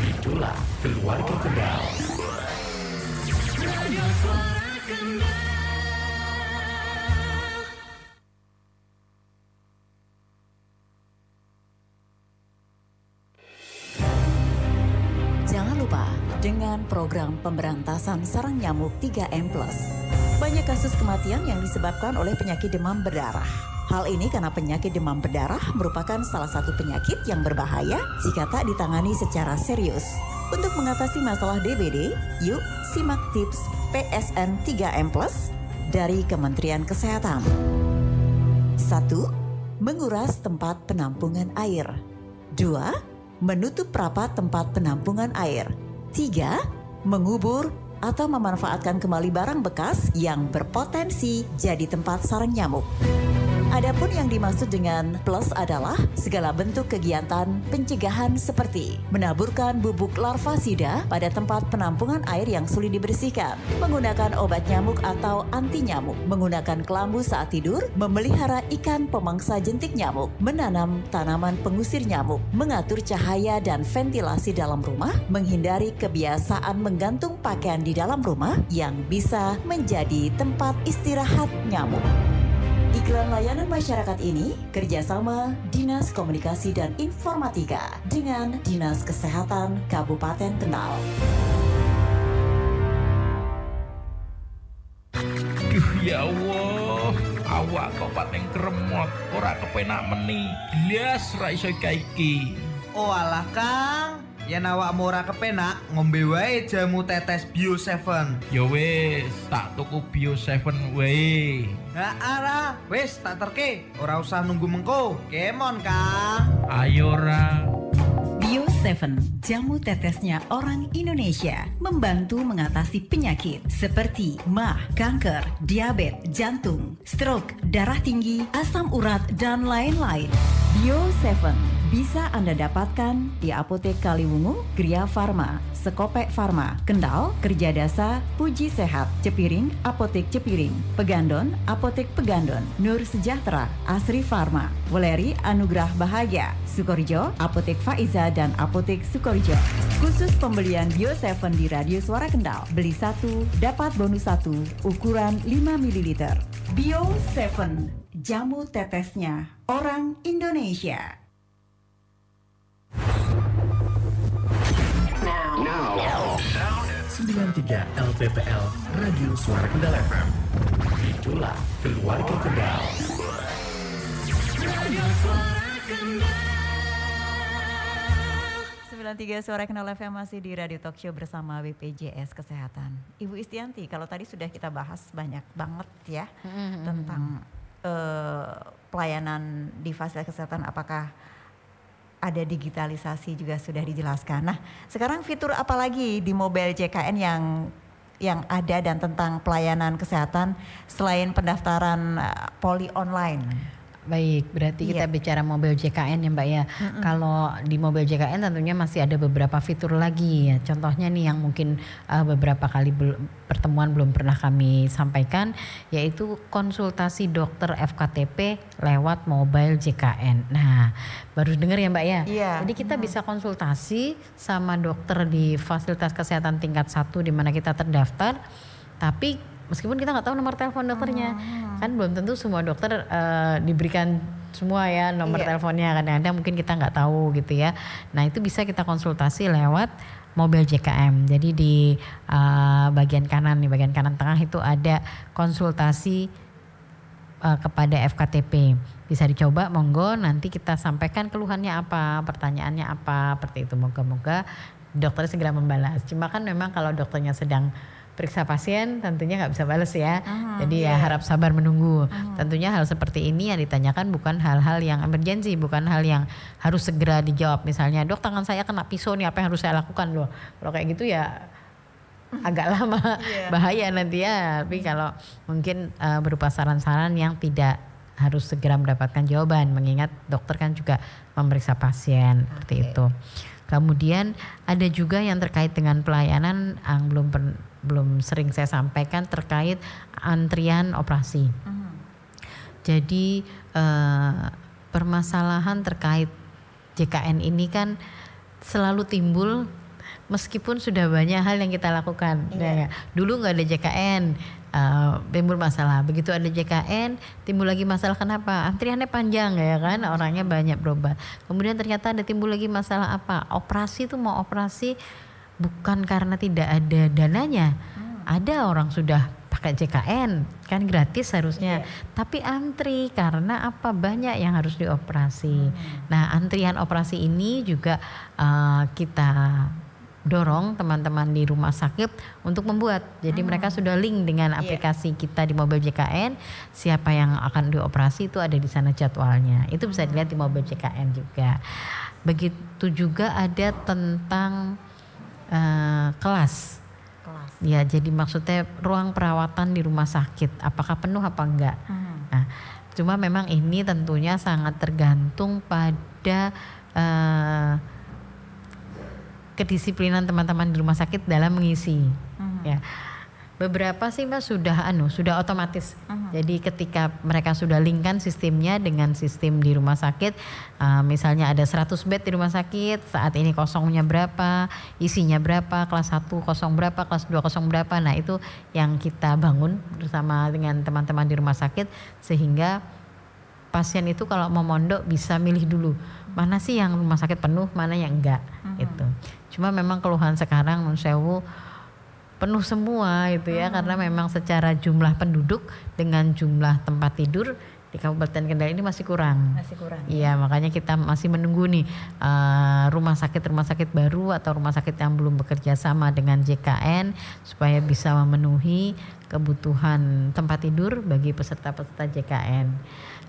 I: Itulah keluarga Kendal. Radio Suara Kendal.
B: Jangan lupa, dengan program pemberantasan sarang nyamuk 3M+, banyak kasus kematian yang disebabkan oleh penyakit demam berdarah. Hal ini karena penyakit demam berdarah merupakan salah satu penyakit yang berbahaya jika tak ditangani secara serius. Untuk mengatasi masalah DBD, yuk simak tips PSN 3M+ dari Kementerian Kesehatan. 1. Menguras tempat penampungan air. 2. Menutup rapat tempat penampungan air. 3. Mengubur atau memanfaatkan kembali barang bekas yang berpotensi jadi tempat sarang nyamuk. Adapun yang dimaksud dengan plus adalah segala bentuk kegiatan pencegahan seperti menaburkan bubuk larvasida pada tempat penampungan air yang sulit dibersihkan, menggunakan obat nyamuk atau anti nyamuk, menggunakan kelambu saat tidur, memelihara ikan pemangsa jentik nyamuk, menanam tanaman pengusir nyamuk, mengatur cahaya dan ventilasi dalam rumah, menghindari kebiasaan menggantung pakaian di dalam rumah yang bisa menjadi tempat istirahat nyamuk. Iklan layanan masyarakat ini kerjasama Dinas Komunikasi dan Informatika dengan Dinas Kesehatan Kabupaten Kendal.
J: Duh ya Allah, awak kok pating kremot, ora kepenak meni. Blas ra iso kaiki.
K: Oh alah Kang, yen awakmu ora kepenak, ngombe wae jamu tetes Bio 7.
J: Ya wis, tak tuku Bio 7 wae.
K: Ha ara, wis tak terke, ora usah nunggu mengko. Kemon, Kang.
J: Ayo ra.
G: Bio 7, jamu tetesnya orang Indonesia, membantu mengatasi penyakit seperti MAH, kanker, diabetes, jantung, stroke, darah tinggi, asam urat, dan lain-lain. Bio 7 bisa Anda dapatkan di Apotek Kaliwungu, Gria Farma, Sekopek Farma, Kendal, Kerja Dasa, Puji Sehat, Cepiring, Apotek Cepiring, Pegandon, Apotek Pegandon, Nur Sejahtera, Asri Farma, Weleri Anugrah Bahagia, Sukorejo, Apotek Faiza, dan Apotek Sukorejo. Khusus pembelian Bio 7 di Radio Suara Kendal, beli 1 dapat bonus 1 ukuran 5 ml. Bio 7, jamu tetesnya orang Indonesia.
I: Now. 93 LPPL Radio Suara Kendal FM. Itulah keluarga Kendal.
B: Radio Suara Kendal. 93 Suara Kendal FM masih di Radio Talk Show bersama BPJS Kesehatan. Ibu Istianti, kalau tadi sudah kita bahas banyak banget ya tentang pelayanan di fasilitas kesehatan, apakah ada digitalisasi juga sudah dijelaskan. Nah, sekarang fitur apa lagi di mobile JKN yang ada dan tentang pelayanan kesehatan selain pendaftaran poli online?
C: Baik, berarti kita bicara mobil JKN ya Mbak ya. Kalau di mobil JKN tentunya masih ada beberapa fitur lagi ya. Contohnya nih yang mungkin beberapa kali pertemuan belum pernah kami sampaikan, yaitu konsultasi dokter FKTP lewat mobil JKN. Nah, baru dengar ya Mbak ya.
B: Iya.
C: Jadi kita bisa konsultasi sama dokter di fasilitas kesehatan tingkat 1 di mana kita terdaftar, tapi meskipun kita nggak tahu nomor telepon dokternya, kan belum tentu semua dokter diberikan semua ya nomor teleponnya. Kadang-kadang mungkin kita nggak tahu gitu ya. Nah itu bisa kita konsultasi lewat mobil JKM. Jadi di bagian kanan tengah itu ada konsultasi kepada FKTP. Bisa dicoba, monggo. Nanti kita sampaikan keluhannya apa, pertanyaannya apa, seperti itu. Moga-moga dokternya segera membalas. Cuma kan memang kalau dokternya sedang periksa pasien tentunya nggak bisa balas ya. Jadi ya harap sabar menunggu. Tentunya hal seperti ini yang ditanyakan bukan hal-hal yang emergensi, bukan hal yang harus segera dijawab. Misalnya, dok tangan saya kena pisau nih, apa yang harus saya lakukan loh. Kalau kayak gitu ya agak lama, bahaya nanti ya. Tapi kalau mungkin berupa saran-saran yang tidak harus segera mendapatkan jawaban, mengingat dokter kan juga memeriksa pasien seperti itu. Kemudian ada juga yang terkait dengan pelayanan yang belum sering saya sampaikan terkait antrian operasi. Jadi permasalahan terkait JKN ini kan selalu timbul meskipun sudah banyak hal yang kita lakukan. Nah, dulu nggak ada JKN, timbul masalah. Begitu ada JKN, timbul lagi masalah. Kenapa? Antriannya panjang ya kan, orangnya banyak berobat. Kemudian ternyata ada timbul lagi masalah apa? Operasi itu mau operasi bukan karena tidak ada dananya. Ada orang sudah pakai JKN, kan gratis harusnya. Tapi antri karena apa? Banyak yang harus dioperasi. Nah, antrian operasi ini juga kita dorong teman-teman di rumah sakit untuk membuat. Jadi mereka sudah link dengan aplikasi kita di mobil JKN. Siapa yang akan dioperasi itu ada di sana jadwalnya. Itu bisa dilihat di mobil JKN juga. Begitu juga ada tentang kelas. Ya, jadi maksudnya ruang perawatan di rumah sakit. Apakah penuh apa enggak? Nah, cuma memang ini tentunya sangat tergantung pada kedisiplinan teman-teman di rumah sakit dalam mengisi. Ya, beberapa sih Mbak sudah otomatis. Jadi ketika mereka sudah linkkan sistemnya dengan sistem di rumah sakit, misalnya ada 100 bed di rumah sakit, saat ini kosongnya berapa, isinya berapa, kelas 1 kosong berapa, kelas 2 kosong berapa. Nah itu yang kita bangun bersama dengan teman-teman di rumah sakit, sehingga pasien itu kalau mau mondok bisa milih dulu mana sih yang rumah sakit penuh, mana yang enggak. Gitu. Cuma memang keluhan sekarang Nun Sewu penuh semua itu ya, karena memang secara jumlah penduduk dengan jumlah tempat tidur di Kabupaten Kendal ini masih kurang.
B: Masih kurang.
C: Iya, makanya kita masih menunggu nih rumah sakit baru atau rumah sakit yang belum bekerja sama dengan JKN supaya bisa memenuhi kebutuhan tempat tidur bagi peserta-peserta JKN.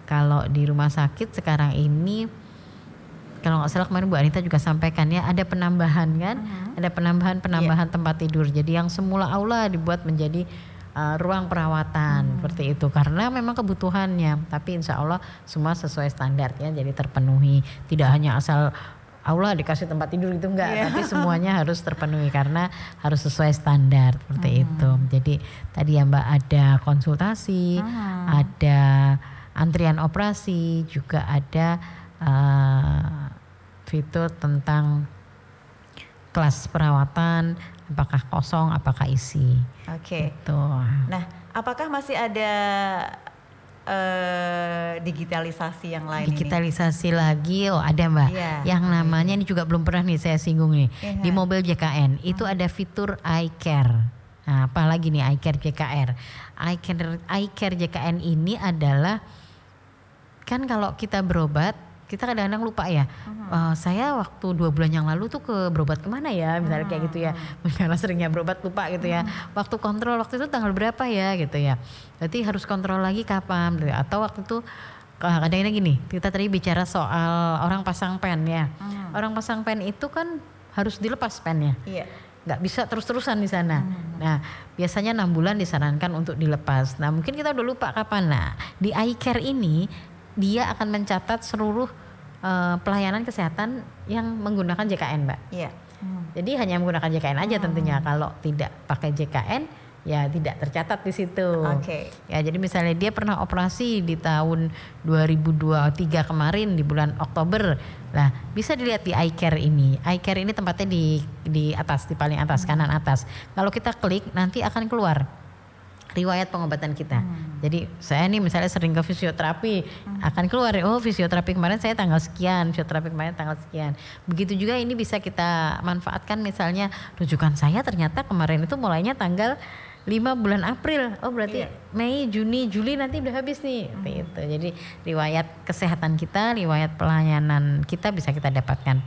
C: Kalau di rumah sakit sekarang ini, kalau nggak salah kemarin Bu Anita juga sampaikan ya, ada penambahan kan, ada penambahan tempat tidur. Jadi yang semula aula dibuat menjadi ruang perawatan seperti itu karena memang kebutuhannya, tapi insya Allah semua sesuai standar ya, jadi terpenuhi, tidak hanya asal aula dikasih tempat tidur gitu enggak, tapi semuanya harus terpenuhi karena harus sesuai standar seperti itu. Jadi tadi ya Mbak ada konsultasi, ada antrian operasi, juga ada fitur tentang kelas perawatan, apakah kosong, apakah isi.
B: Oke.
C: Gitu.
B: Nah, apakah masih ada digitalisasi yang lain?
C: Digitalisasi lagi, ada Mbak. Yang namanya ini juga belum pernah nih saya singgung nih. Di mobil JKN itu ada fitur iCare. Nah, apalagi nih iCare JKR. iCare JKN ini adalah, kan kalau kita berobat kita kadang-kadang lupa ya, saya waktu 2 bulan yang lalu tuh berobat kemana ya, misalnya kayak gitu ya, karena seringnya berobat lupa gitu ya, waktu kontrol waktu itu tanggal berapa ya gitu ya, berarti harus kontrol lagi kapan gitu. Atau waktu itu kadang-kadang gini, kita tadi bicara soal orang pasang pen ya, orang pasang pen itu kan harus dilepas pennya, nggak bisa terus-terusan di sana. Nah biasanya 6 bulan disarankan untuk dilepas. Nah mungkin kita udah lupa kapan. Nah di iCare ini dia akan mencatat seluruh pelayanan kesehatan yang menggunakan JKN, Mbak.
B: Iya.
C: Jadi hanya menggunakan JKN aja tentunya. Kalau tidak pakai JKN ya tidak tercatat di situ. Ya jadi misalnya dia pernah operasi di tahun 2023 kemarin di bulan Oktober. Nah, bisa dilihat di iCare ini. iCare ini tempatnya di atas, di paling atas, kanan atas. Kalau kita klik nanti akan keluar riwayat pengobatan kita. Jadi saya nih misalnya sering ke fisioterapi, akan keluar, oh fisioterapi kemarin saya tanggal sekian, fisioterapi kemarin tanggal sekian. Begitu juga ini bisa kita manfaatkan, misalnya rujukan saya ternyata kemarin itu mulainya tanggal 5 bulan April. Oh berarti Mei, Juni, Juli nanti udah habis nih. Gitu. Jadi riwayat kesehatan kita, riwayat pelayanan kita bisa kita dapatkan.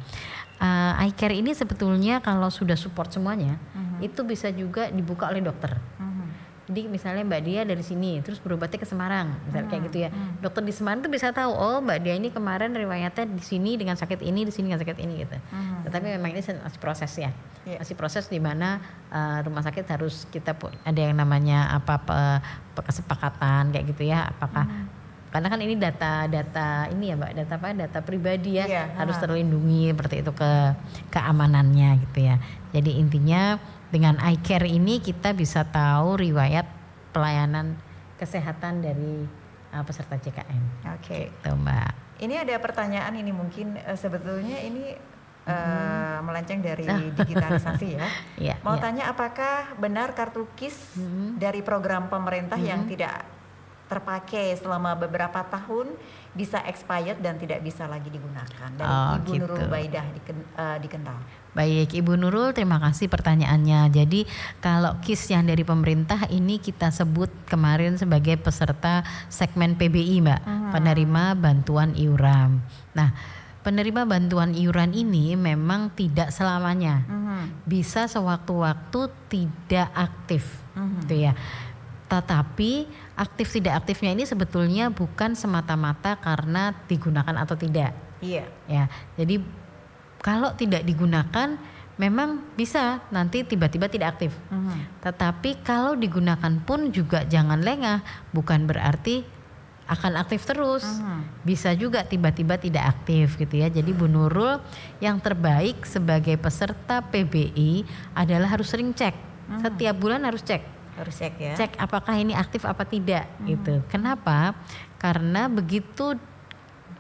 C: iCare ini sebetulnya kalau sudah support semuanya, itu bisa juga dibuka oleh dokter. Jadi misalnya Mbak Dia dari sini terus berobatnya ke Semarang, misalnya kayak gitu ya. Dokter di Semarang tuh bisa tahu, oh Mbak Dia ini kemarin riwayatnya di sini dengan sakit ini, di sini dengan sakit ini gitu. Tetapi memang ini masih proses ya. Masih proses di mana rumah sakit harus kita ada yang namanya kesepakatan kayak gitu ya. Apakah karena kan ini data ini ya Mbak, data pribadi ya, harus terlindungi seperti itu keamanannya gitu ya. Jadi intinya dengan iCare ini kita bisa tahu riwayat pelayanan kesehatan dari peserta JKN.
B: Oke.
C: Gitu, Mbak.
B: Ini ada pertanyaan ini mungkin sebetulnya ini melenceng dari digitalisasi ya. Mau tanya apakah benar kartu KIS dari program pemerintah yang tidak terpakai selama beberapa tahun bisa expired dan tidak bisa lagi digunakan? Dari Ibu gitu. Nurul Baidah di Kendal.
C: Baik Ibu Nurul, terima kasih pertanyaannya. Jadi kalau KIS yang dari pemerintah ini kita sebut kemarin sebagai peserta segmen PBI Mbak, penerima bantuan iuran. Nah penerima bantuan iuran ini memang tidak selamanya, bisa sewaktu-waktu tidak aktif gitu ya. Tetapi aktif tidak aktifnya ini sebetulnya bukan semata-mata karena digunakan atau tidak.
B: Iya.
C: Ya, jadi kalau tidak digunakan memang bisa nanti tiba-tiba tidak aktif. Tetapi kalau digunakan pun juga jangan lengah, bukan berarti akan aktif terus. Bisa juga tiba-tiba tidak aktif gitu ya. Jadi Bu Nurul, yang terbaik sebagai peserta PBI adalah harus sering cek. Setiap bulan harus cek.
B: Harus cek ya.
C: Cek apakah ini aktif apa tidak gitu. Kenapa? Karena begitu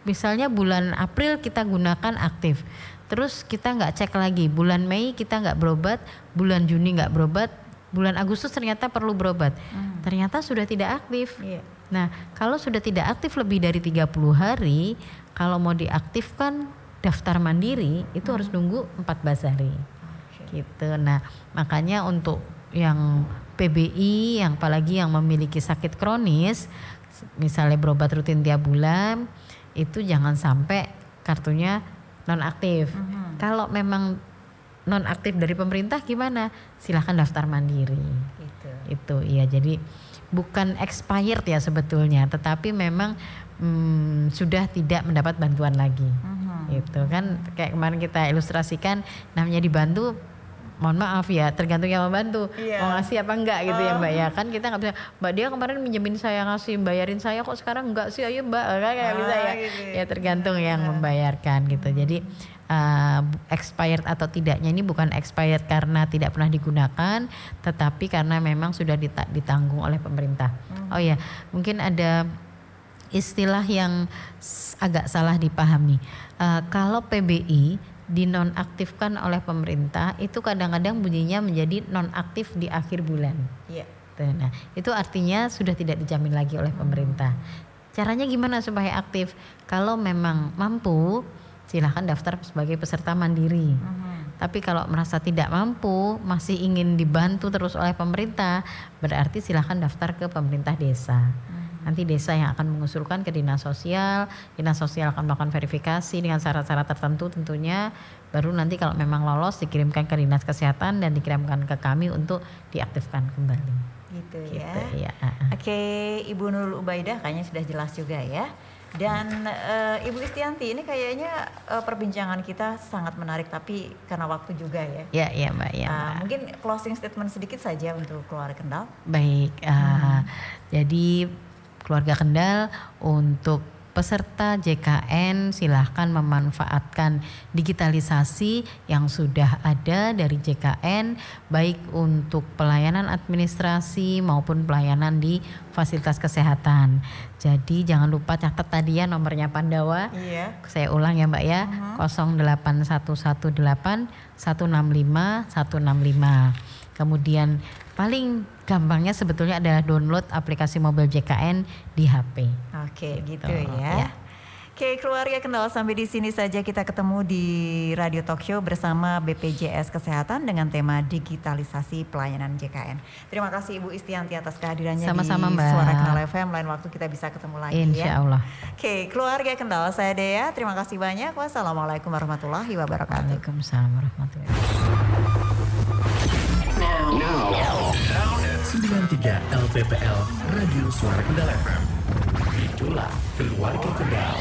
C: misalnya bulan April kita gunakan aktif, terus kita nggak cek lagi, bulan Mei kita nggak berobat, bulan Juni nggak berobat, bulan Agustus ternyata perlu berobat, ternyata sudah tidak aktif. Nah kalau sudah tidak aktif lebih dari 30 hari, kalau mau diaktifkan daftar mandiri itu harus nunggu 14 hari. Gitu. Nah makanya untuk yang PBI yang apalagi yang memiliki sakit kronis, misalnya berobat rutin tiap bulan, itu jangan sampai kartunya nonaktif. Kalau memang nonaktif dari pemerintah gimana? Silahkan daftar mandiri. Itu ya, jadi bukan expired ya sebetulnya, tetapi memang sudah tidak mendapat bantuan lagi. Itu kan kayak kemarin kita ilustrasikan, namanya dibantu, mohon maaf ya, tergantung yang membantu mau ngasih apa enggak gitu ya Mbak ya. Kan kita nggak bisa, Mbak dia kemarin minjemin saya, ngasih bayarin saya, kok sekarang enggak sih, ayo Mbak, kayak bisa ya. Gitu. Ya tergantung yang membayarkan gitu. Jadi expired atau tidaknya ini bukan expired karena tidak pernah digunakan, tetapi karena memang sudah ditanggung oleh pemerintah. Oh ya, mungkin ada istilah yang agak salah dipahami. Kalau PBI dinonaktifkan oleh pemerintah, itu kadang-kadang bunyinya menjadi nonaktif di akhir bulan. Nah, itu artinya sudah tidak dijamin lagi oleh pemerintah. Caranya gimana supaya aktif? Kalau memang mampu, silahkan daftar sebagai peserta mandiri. Tapi kalau merasa tidak mampu, masih ingin dibantu terus oleh pemerintah, berarti silahkan daftar ke pemerintah desa. Nanti desa yang akan mengusulkan ke dinas sosial akan melakukan verifikasi dengan syarat-syarat tertentu tentunya, baru nanti kalau memang lolos dikirimkan ke dinas kesehatan dan dikirimkan ke kami untuk diaktifkan kembali.
B: Gitu ya. Oke, Ibu Nurul Ubaidah kayaknya sudah jelas juga ya. Dan Ibu Istianti, ini kayaknya perbincangan kita sangat menarik, tapi karena waktu juga ya.
C: Ya Mbak.
B: Mungkin closing statement sedikit saja untuk keluarga Kendal.
C: Baik, jadi keluarga Kendal, untuk peserta JKN silahkan memanfaatkan digitalisasi yang sudah ada dari JKN, baik untuk pelayanan administrasi maupun pelayanan di fasilitas kesehatan. Jadi jangan lupa catat tadi ya nomornya Pandawa. Saya ulang ya Mbak ya, 08118 165 165. Kemudian paling gampangnya sebetulnya adalah download aplikasi mobil JKN di HP.
B: Oke, gitu ya. Oke, keluarga Kendal, sampai di sini saja kita ketemu di Radio Talk Show bersama BPJS Kesehatan dengan tema digitalisasi pelayanan JKN. Terima kasih Ibu Istianti atas kehadirannya.
C: Sama-sama,
B: di
C: Mbak.
B: Suara Kendal FM. Lain waktu kita bisa ketemu lagi.
C: Insya Allah.
B: Oke, keluarga Kendal, saya Dea. Terima kasih banyak. Wassalamualaikum warahmatullahi wabarakatuh.
C: Waalaikumsalam warahmatullahi wabarakatuh.
I: Now. 93 LPPL Radio Suara Kendal FM. Itulah keluarga Kendal.